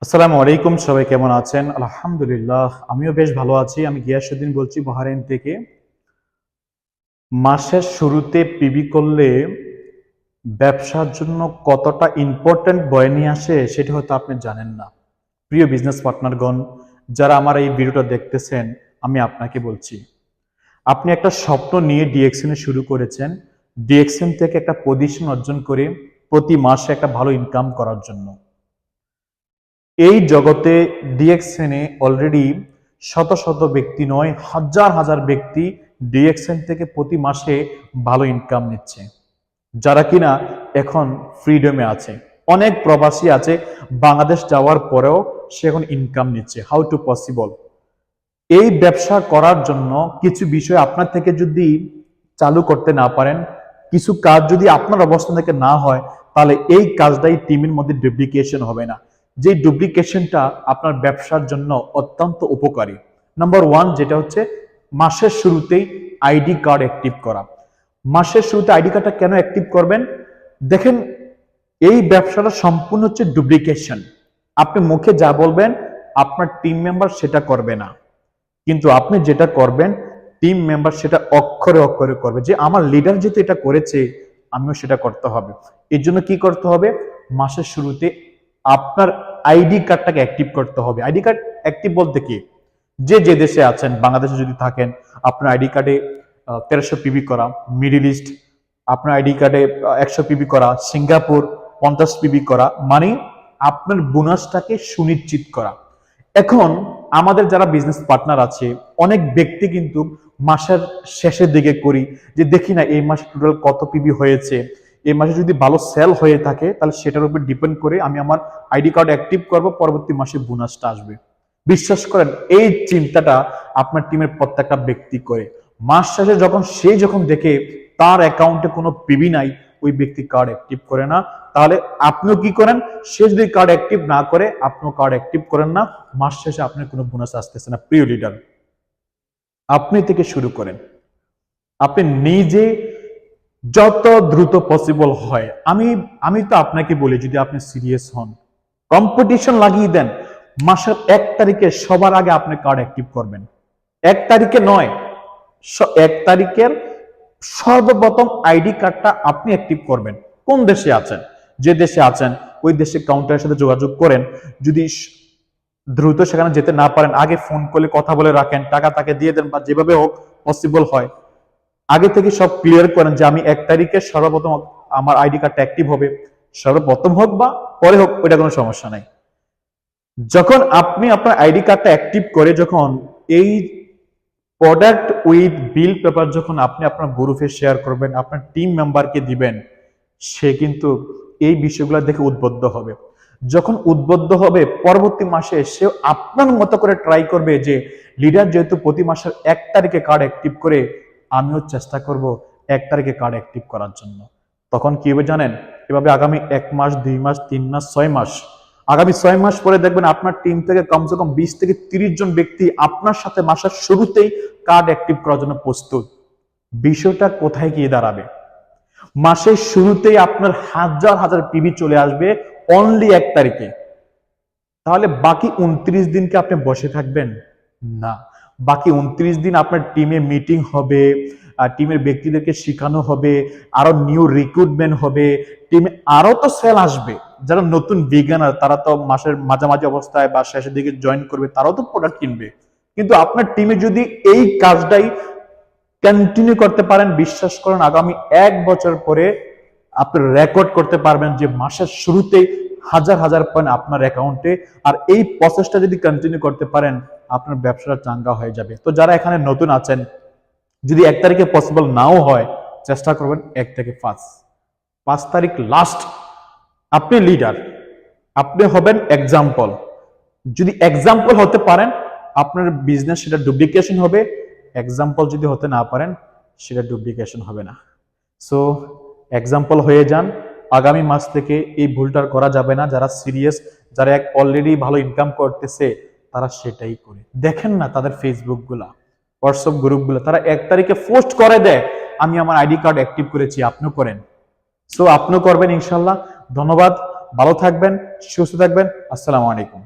আসসালামু আলাইকুম, সবাই কেমন আছেন? আলহামদুলিল্লাহ, আমিও বেশ ভালো আছি। আমি গিয়াসউদ্দিন বলছি বাহরাইন থেকে। মাসের শুরুতে পিবি করলে ব্যবসার জন্য কতটা ইম্পর্ট্যান্ট বয়ে নিয়ে আসে সেটা হয়তো আপনি জানেন না। প্রিয় বিজনেস পার্টনারগণ, যারা আমার এই ভিডিওটা দেখতেছেন, আমি আপনাকে বলছি, আপনি একটা স্বপ্ন নিয়ে ডিএক্সএন শুরু করেছেন, ডিএক্সএন থেকে একটা পজিশন অর্জন করে প্রতি মাসে একটা ভালো ইনকাম করার জন্য। এই জগতে ডিএক্সএনে অলরেডি শত শত ব্যক্তি নয়, হাজার হাজার ব্যক্তি ডিএক্সএন থেকে প্রতি মাসে ভালো ইনকাম নিচ্ছে, যারা কিনা এখন ফ্রিডমে আছে। অনেক প্রবাসী আছে বাংলাদেশ যাওয়ার পরেও সে এখন ইনকাম নিচ্ছে। How to possible? এই ব্যবসা করার জন্য কিছু বিষয় আপনার থেকে যদি চালু করতে না পারেন, কিছু কাজ যদি আপনার অবস্থান থেকে না হয়, তাহলে এই কাজটাই টিমের মধ্যে ডুপ্লিকেশন হবে না। যে ডুপ্লিকেশনটা আপনার ব্যবসার জন্য অত্যন্ত উপকারী। নাম্বার ওয়ান, যেটা হচ্ছে মাসের শুরুতেই আইডি কার্ড অ্যাক্টিভ করা। মাসের শুরুতে আইডি কার্ডটা কেন অ্যাক্টিভ করবেন? দেখেন, এই ব্যবসাটা সম্পূর্ণ হচ্ছে ডুপ্লিকেশন। আপনি মুখে যা বলবেন আপনার টিম মেম্বার সেটা করবে না, কিন্তু আপনি যেটা করবেন টিম মেম্বার সেটা অক্ষরে অক্ষরে করবে। যে আমার লিডার যেহেতু এটা করেছে, আমিও সেটা করতে হবে। এর জন্য কি করতে হবে? মাসের শুরুতে আপনার আইডি কার্ডটাকে অ্যাক্টিভ করতে হবে। আইডি কার্ড অ্যাক্টিভ বলতে কি, যে দেশে আছেন, বাংলাদেশে যদি থাকেন আপনার আইডি কার্ডে 1300 পিবি করা, মিডল ইস্ট আপনার আইডি কার্ডে 100 পিবি করা, সিঙ্গাপুর 50 পিবি করা, মানে আপনার বোনাসটাকে সুনিশ্চিত করা। এখন আমাদের যারা বিজনেস পার্টনার আছে, অনেক ব্যক্তি কিন্তু মাসের শেষের দিকে করি যে দেখি না এই মাসে টোটাল কত পিবি হয়েছে, এই মাসে যদি ভালো সেল হয়ে থাকে তাহলে সেটার উপর ডিপেন্ড করে আমি আমার আইডি কার্ড অ্যাক্টিভ করব, পরবর্তী মাসে বোনাসটা আসবে। বিশ্বাস করেন, এই চিন্তাটা আপনার টিমের প্রত্যেকটা ব্যক্তি করে। মাস শেষে যখন দেখে তার অ্যাকাউন্টে কোনো পিবি নাই, ওই ব্যক্তি কার্ড অ্যাক্টিভ করে না। তাহলে আপনিও কি করেন? সে যদি কার্ড অ্যাক্টিভ না করে, আপনিও কার্ড অ্যাক্টিভ করেন না। মাস শেষে আপনার কোনো বোনাস আসতেছে না। প্রিয় লিডার, আপনি থেকে শুরু করেন। আপনি নিজে যত দ্রুত পসিবল হয়, আমি তো আপনাকে বলি, যদি আপনি সিরিয়াস হন, কম্পিটিশন লাগিয়ে দেন। মাসের 1 তারিখে সবার আগে আপনি কার্ড অ্যাক্টিভ করবেন। 1 তারিখে নয়, 1 তারিখের সর্বপ্রথম আইডি কার্ডটা আপনি অ্যাক্টিভ করবেন। কোন দেশে আছেন, যে দেশে আছেন ওই দেশে কাউন্টারের সাথে যোগাযোগ করেন। যদি দ্রুত সেখানে যেতে না পারেন, আগে ফোন করে কথা বলে রাখেন, টাকা তাকে দিয়ে দেন, বা যেভাবে হোক পসিবল হয় আগে থেকে সব ক্লিয়ার করেন যে আমি 1 তারিখে সর্বপ্রথম আমার আইডি কার্ডটা অ্যাক্টিভ হবে। সর্বপ্রথম হোক বা পরে হোক, ওইটা কোনো সমস্যা নাই। যখন আপনি আপনার আইডি কার্ডটা অ্যাক্টিভ করে, যখন এই প্রোডাক্ট উইথ বিল পেপার যখন আপনি আপনার গ্রুপে শেয়ার করবেন, আপনার টিম মেম্বারকে দিবেন, সে কিন্তু এই বিষয়গুলো দেখে উদ্বুদ্ধ হবে। যখন উদ্বুদ্ধ হবে, পরবর্তী মাসে সে আপনার মতো করে ট্রাই করবে যে লিডার যেহেতু প্রতি মাসের 1 তারিখে কার্ড অ্যাক্টিভ করে, আমিও চেষ্টা করব 1 তারিখে কার্ড অ্যাক্টিভ করার জন্য। তখন কি হবে জানেন? এভাবে আগামী 1 মাস, 2 মাস, 3 মাস, 6 মাস, আগামী 6 মাস পরে দেখবেন আপনার টিম থেকে কমসে কম 20 থেকে 30 জন ব্যক্তি আপনার সাথে মাসের শুরুতেই কার্ড অ্যাক্টিভ করার জন্য প্রস্তুত। বিষয়টা কোথায় গিয়ে দাঁড়াবে? মাসের শুরুতেই আপনার হাজার হাজার পিবি চলে আসবে অনলি 1 তারিখে। তাহলে বাকি 29 দিনকে আপনি বসে থাকবেন না। বাকি 29 দিন আপনার টিমে মিটিং হবে, টিমের ব্যক্তিদেরকে শেখানো হবে, আরো নিউ রিক্রুটমেন্ট হবে, টিমে আরো তো সেল আসবে। যারা নতুন বিগিনার তারা তো মাসের মাঝামাঝি অবস্থায় বা শেষের দিকে জয়েন করবে, তারাও তো প্রোডাক্ট কিনবে। কিন্তু আপনার টিমে যদি এই কাজটাই কন্টিনিউ করতে পারেন, বিশ্বাস করেন আগামী 1 বছর পরে আপনি রেকর্ড করতে পারবেন যে মাসের শুরুতেই হাজার হাজার পয়েন্ট আপনার অ্যাকাউন্টে। আর এই প্রসেসটা যদি কন্টিনিউ করতে পারেন, আপনার ব্যবসাটা চাঙ্গা হয়ে যাবে। তো যারা এখানে নতুন আছেন, যদি 1 তারিখে পসিবল নাও হয়, চেষ্টা করবেন 1 থেকে 5 তারিখ লাস্ট। আপনি লিডার, আপনি হবেন এক্সাম্পল। যদি এক্সাম্পল হতে পারেন, আপনার বিজনেস সেটা ডুপ্লিকেশন হবে। এক্সাম্পল যদি হতে না পারেন, সেটা ডুপ্লিকেশন হবে না। সো এক্সাম্পল হয়ে যান। আগামী মাস থেকে এই ভুলটা করা যাবে না। যারা সিরিয়াস, যারা অলরেডি ভালো ইনকাম করতেছে, তারা সেটাই করে। দেখেন না তাদের ফেসবুক গুলা, হোয়াটসঅ্যাপ গ্রুপ গুলা, তারা 1 তারিখে পোস্ট করে দেয় আমি আমার আইডি কার্ড অ্যাক্টিভ করেছি, আপনিও করেন। সো আপনিও করবেন ইনশাল্লাহ। ধন্যবাদ, ভালো থাকবেন, সুস্থ থাকবেন। আসসালামু আলাইকুম।